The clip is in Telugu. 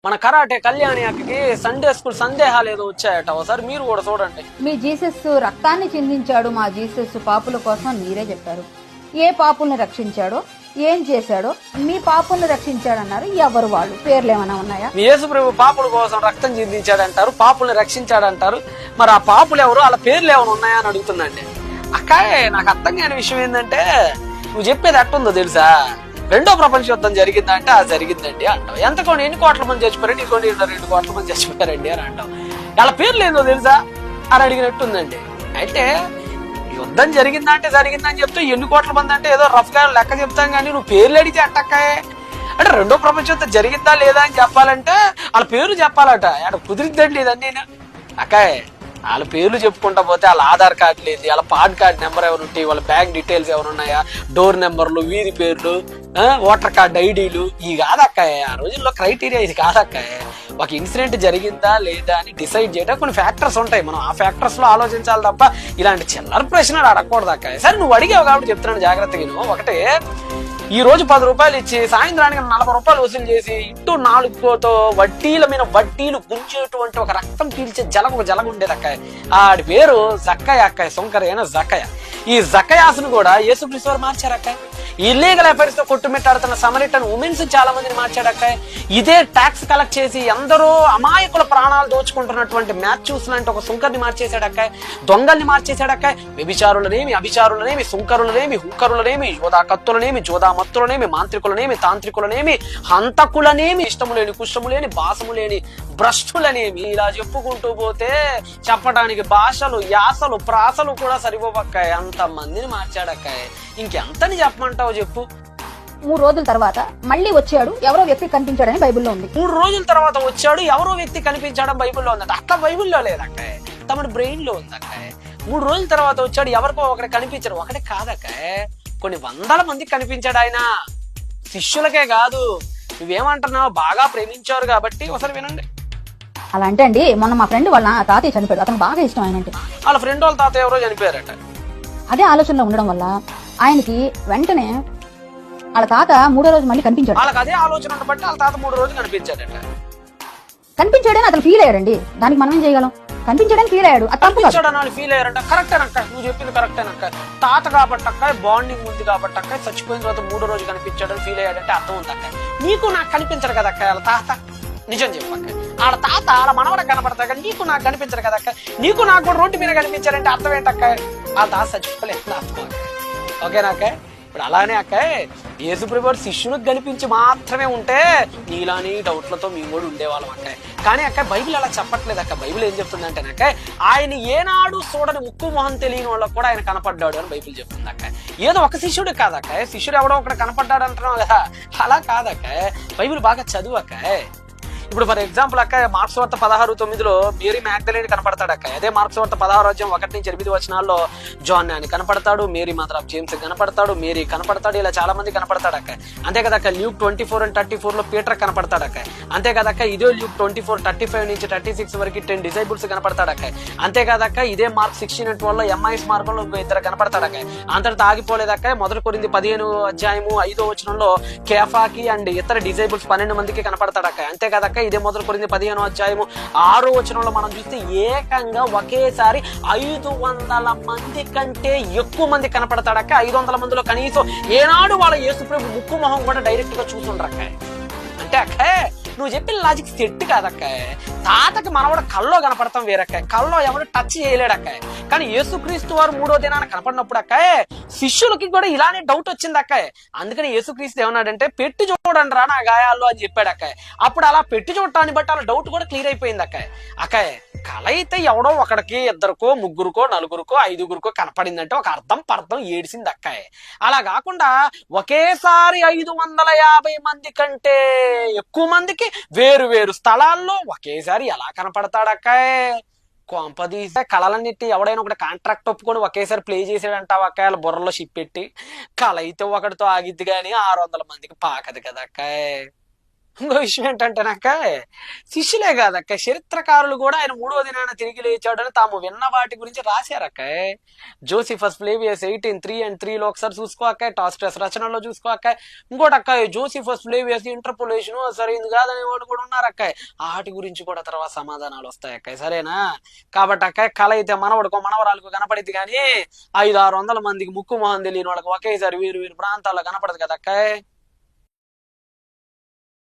మన కరాటే కళ్యాణి అక్కకి సండే స్కూల్ సందేహాలు ఏదో వచ్చాయట, ఒకసారి మీరు కూడా చూడండి. మీ జీసస్ రక్తాన్ని చిందించాడు, మా జీసస్ పాపుల కోసం మీరే చెప్పారు. ఏ పాపుల్ని రక్షించాడో, ఏం చేశాడో, మీ పాపుల్ని రక్షించాడన్నారు. ఎవరు వాళ్ళు? పేర్లు ఏమైనా ఉన్నాయా? మీ యేసు ప్రభు పాపుల కోసం రక్తం చిందించాడంటారు, పాపుల్ని రక్షించాడంటారు. మరి ఆ పాపులు ఎవరు, వాళ్ళ పేర్లు ఏమైనా ఉన్నాయా అని అడుగుతుందండి. అక్కాయ్, నాకు అర్థం కాని విషయం ఏంటంటే, నువ్వు చెప్పేది అట్టుందో తెలుసా? రెండో ప్రపంచ యుద్ధం జరిగిందంటే అది జరిగిందండి అంటావు. ఎంతకోండి ఎన్ని కోట్ల మంది చచ్చిపోయారండి, ఇంకోటి 2 కోట్ల మంది చచ్చిపోయారండి అని అంటావు. వాళ్ళ పేర్లు ఏందో తెలుసా అని అడిగినట్టుందండి. అయితే యుద్ధం జరిగిందంటే జరిగిందని చెప్తూ ఎన్ని కోట్ల మంది అంటే ఏదో రఫ్ గా లెక్క చెప్తాం, కానీ నువ్వు పేర్లు అడిగితే అట్టక్కాయే. అంటే రెండో ప్రపంచ యుద్ధం జరిగిందా లేదా అని చెప్పాలంటే వాళ్ళ పేర్లు చెప్పాలట. అక్కడ కుదిరిద్దండి ఇదన్నీ అక్కాయ్. వాళ్ళ పేర్లు చెప్పుకుంటా పోతే వాళ్ళ ఆధార్ కార్డు లేదు, వాళ్ళ పాన్ కార్డ్ నెంబర్ ఎవరు ఉంటాయి, వాళ్ళ బ్యాంక్ డీటెయిల్స్ ఎవరు ఉన్నాయా, డోర్ నెంబర్లు, వీధి పేర్లు, ఓటర్ కార్డు ఐడీలు, ఇవి కాదక్కాయ. ఆ రోజుల్లో క్రైటీరియా ఇది కాదక్కాయ. ఒక ఇన్సిడెంట్ జరిగిందా లేదా అని డిసైడ్ చేయడం కొన్ని ఫ్యాక్టర్స్ ఉంటాయి. మనం ఆ ఫ్యాక్టర్స్ లో ఆలోచించాలి తప్ప ఇలాంటి చిల్లర ప్రశ్నలు అడగకూడదు అక్కాయ. సరే, నువ్వు అడిగావు కాబట్టి చెప్తున్నాను జాగ్రత్తగా. నువ్వు ఒకటే, ఈ రోజు 10 రూపాయలు ఇచ్చి సాయంత్రానికి 40 రూపాయలు వసూలు చేసి ఇంటూ 4తో వడ్డీల మీద వడ్డీలు గుంజేటువంటి ఒక రక్తం పీల్చే ఒక జలగ ఉండేది అక్కాయ. ఆడి పేరు జక్కయ్య అక్కాయ, సొంకరైన జక్కయ్య. ఈ జక్కయాసును కూడా యేసుక్రీస్తు వారు మార్చారు అక్కాయ. ఇల్లీగల్ అఫైర్స్ తో కొట్టుమిట్టాడుతున్న సమరిటన్ ఉమెన్స్ చాలా మందిని మార్చాడు అక్కాయ. ఇదే ట్యాక్స్ కలెక్ట్ చేసి ఎందరో అమాయకుల ప్రాణాలు దోచుకుంటున్నటువంటి మ్యాథ్యూస్ లాంటి ఒక సుంకర్ని మార్చేశాడు అక్కాయ. దొంగల్ని మార్చేశాడు అక్కాయ. వ్యభిచారులనేమి, అభిచారులనేమి, సుంకరులనేమి, హుంకరులనేమి, యోధా కత్తులనేమి, జోదా మత్తులనేమి, మాంత్రికులనేమి, తాంత్రికులనేమి, హంతకులనేమి, ఇష్టము లేని, కుష్టము లేని, భాసము లేని భ్రష్టులనేమి, ఇలా చెప్పుకుంటూ పోతే చెప్పడానికి భాషలు, యాసలు, ప్రాసలు కూడా సరిపోవక్కాయ. అంత మందిని మార్చాడక్కాయ. ఇంకెంతని చెప్పమంటావు చెప్పు? 3 రోజుల తర్వాత మళ్ళీ వచ్చాడు, ఎవరో వ్యక్తి కనిపించాడని బైబిల్లో ఉంది. 3 రోజుల తర్వాత వచ్చాడు, ఎవరో వ్యక్తి కనిపించడం బైబిల్లో ఉందట. అట్లా బైబిల్లో లేదక్కాయ, తమ బ్రెయిన్ లో ఉందక్కాయ. 3 రోజుల తర్వాత వచ్చాడు, ఎవరికో ఒకటి కనిపించాడు. ఒకటే కాదక్కాయ, కొన్ని 100 మందికి కనిపించాడు ఆయన. శిష్యులకే కాదు. నువ్వేమంటున్నావు? బాగా ప్రేమించారు కాబట్టి ఒకసారి వినండి. అలా అంటే అండి, మొన్న మా ఫ్రెండ్ వాళ్ళ తాతయ్య చనిపోయాడు. అతను బాగా ఇష్టం ఆయన అంటే. వాళ్ళ ఫ్రెండ్ వాళ్ళ తాత ఎవరో చనిపోయారట. అదే ఆలోచనలో ఉండడం వల్ల ఆయనకి వెంటనే వాళ్ళ తాత 3వ రోజు మళ్ళీ కనిపించాడు. వాళ్ళకి అదే ఆలోచన బట్టి వాళ్ళ తాత 3 రోజులు కనిపించాడట. కనిపించాడని అతను ఫీల్ అయ్యాడండి. దానికి మనం ఏం చేయగలం? కనిపించడానికి ఫీల్ అయ్యాడు. ఫీల్ అయ్యారంట. కరెక్టేనక్క, నువ్వు చెప్పింది కరెక్టేనక్క. తాత కాబట్టి అక్క బాండింగ్ ఉంది కాబట్టి అక్క, చచ్చిపోయిన తర్వాత 3వ రోజు కనిపించాడని ఫీల్ అయ్యాడంటే అర్థం ఉంది అక్క. నీకు నాకు కనిపించడు కదక్క వాళ్ళ తాత. నిజం చెప్పక్క, వాళ్ళ తాత వాళ్ళ మనవడ కనపడతాక నీకు నాకు కనిపించరు కదక్క. నీకు నాకు కూడా రోడ్డు మీద కనిపించారంటే అర్థం ఏంటక్క? వాళ్ళ తాత చచ్చిపోలేదు అర్థం. ఓకేనాక్క? ఇప్పుడు అలానే అక్క, యేసుప్రభు శిష్యులకు కనిపించి మాత్రమే ఉంటే నీలాని డౌట్లతో మేము కూడా ఉండేవాళ్ళం అక్క. కానీ అక్క, బైబిల్ అలా చెప్పట్లేదు అక్క. బైబిల్ ఏం చెప్తుందంటేనక్క, ఆయన ఏనాడు చూడని ముక్కు మొహం తెలియని వాళ్ళకు కూడా ఆయన కనపడ్డాడు అని బైబిల్ చెప్తుంది అక్క. ఏదో ఒక శిష్యుడు కాదక్క, శిష్యుడు ఎవడో ఒకటి కనపడ్డాడు అంటున్నావు కదా, అలా కాదక్క. బైబిల్ బాగా చదువు అక్క. ఇప్పుడు ఫర్ ఎగ్జాంపుల్ అక్క, మార్క్స్ వార్త 16:9 మేరీ మ్యాగ్దలేని కనపడతాడు అక్క. అదే మార్క్స్ వార్త 16:1-8 జాన్ అని కనపడతాడు, మేరీ మదర్ ఆఫ్ జేమ్స్ కనపడతాడు, మేరీ కనపడతాడు, ఇలా చాలా మంది కనపడతాడు అక్క. అంతే కదక్క, ల్యూక్ 24:34 పీటర్ కనపడతాడు అక్క. అంతే కదక్క, ఇదే ల్యూక్ 24:35-36 వరకు 10 డిసైబుల్స్ కనపడతాడు అక్క. అంతే కదక్క, ఇదే మార్క్ 16:12 ఎంఐఎస్ మార్గంలో 2 కనపడతాడు అక్క. అంతటితో ఆగిపోలేదక్క. 1 కొరింథీ 15:5 కేఫాకి అండ్ ఇతర డిసైబుల్స్ 12 మందికి కనపడతాడు అక్క. అంతే కదక్క, ఇదే 1 కొరింథీ 15:6 మనం చూస్తే ఏకంగా ఒకేసారి 500 మంది కంటే ఎక్కువ మంది కనపడతాడక్క. 500 మందిలో కనీసం ఏనాడు వాళ్ళ యేసుప్రభు ముక్కు మొహం కూడా డైరెక్ట్ గా చూసుండ్రక్క. అంటే అక్క, నువ్వు చెప్పిన లాజిక్ సెట్ కాదక్క. తాతకి మనవడ కల్లో కనపడతాం వేరక్క, కల్లో ఎవరు టచ్ చేయలేడక్క. కానీ యేసుక్రీస్తు వారు 3వ దినాన కనపడినప్పుడు అక్క, శిష్యులకి కూడా ఇలానే డౌట్ వచ్చింది అక్క. అందుకని యేసుక్రీస్తు ఏమన్నాడంటే, పెట్టి చూడండి రా నా గాయాల్లో అని చెప్పాడు అక్క. అప్పుడు అలా పెట్టి చూడటాన్ని బట్టి అలా డౌట్ కూడా క్లియర్ అయిపోయింది అక్క. అక్క, కళ అయితే ఎవడో ఒకడికి, 2కో, 3కో, 4కో, 5గురికో కనపడిందంటే ఒక అర్థం పర్థం ఏడిసింది అక్క. అలా కాకుండా ఒకేసారి 550 మంది కంటే ఎక్కువ మందికి వేరు వేరు స్థలాల్లో ఒకేసారి ఎలా కనపడతాడక్క? కొంపదీసే కళలన్నిటి ఎవడైనా ఒకటి కాంట్రాక్ట్ ఒప్పుకొని ఒకేసారి ప్లే చేసాడంటావు అక్క. వాళ్ళ బుర్రలో షిప్ పెట్టి కళ అయితే ఒకటితో ఆగిద్ది కానీ 600 మందికి పాకదు కదక్క. ఇంకో విషయం ఏంటంటేనక్క శిష్యులే కాదక్క చరిత్రకారులు కూడా ఆయన మూడో దినాన తిరిగి లేచాడని తాము విన్న వాటి గురించి రాశారక్క. జోసిఫస్ ఫ్లేవియస్ 18:3 and 3లో ఒకసారి చూసుకోక, టాసిటస్ రచనలో చూసుకోక. ఇంకోటి అక్క జోసిఫస్ ఫ్లేవియస్ ఇంటర్పోలేషన్ సరైంది కాదనే వాళ్ళు కూడా ఉన్నారక్క. వాటి గురించి కూడా తర్వాత సమాధానాలు వస్తాయక్క. సరేనా? కాబట్టి అక్క కళ అయితే మనవడికో మనవరాలకు కనపడిద్ది కానీ 500-600 మందికి ముక్కు మొహం తెలియని వాళ్ళకి ఒకేసారి వేరు వేరు ప్రాంతాల్లో కనపడదు కదక్క.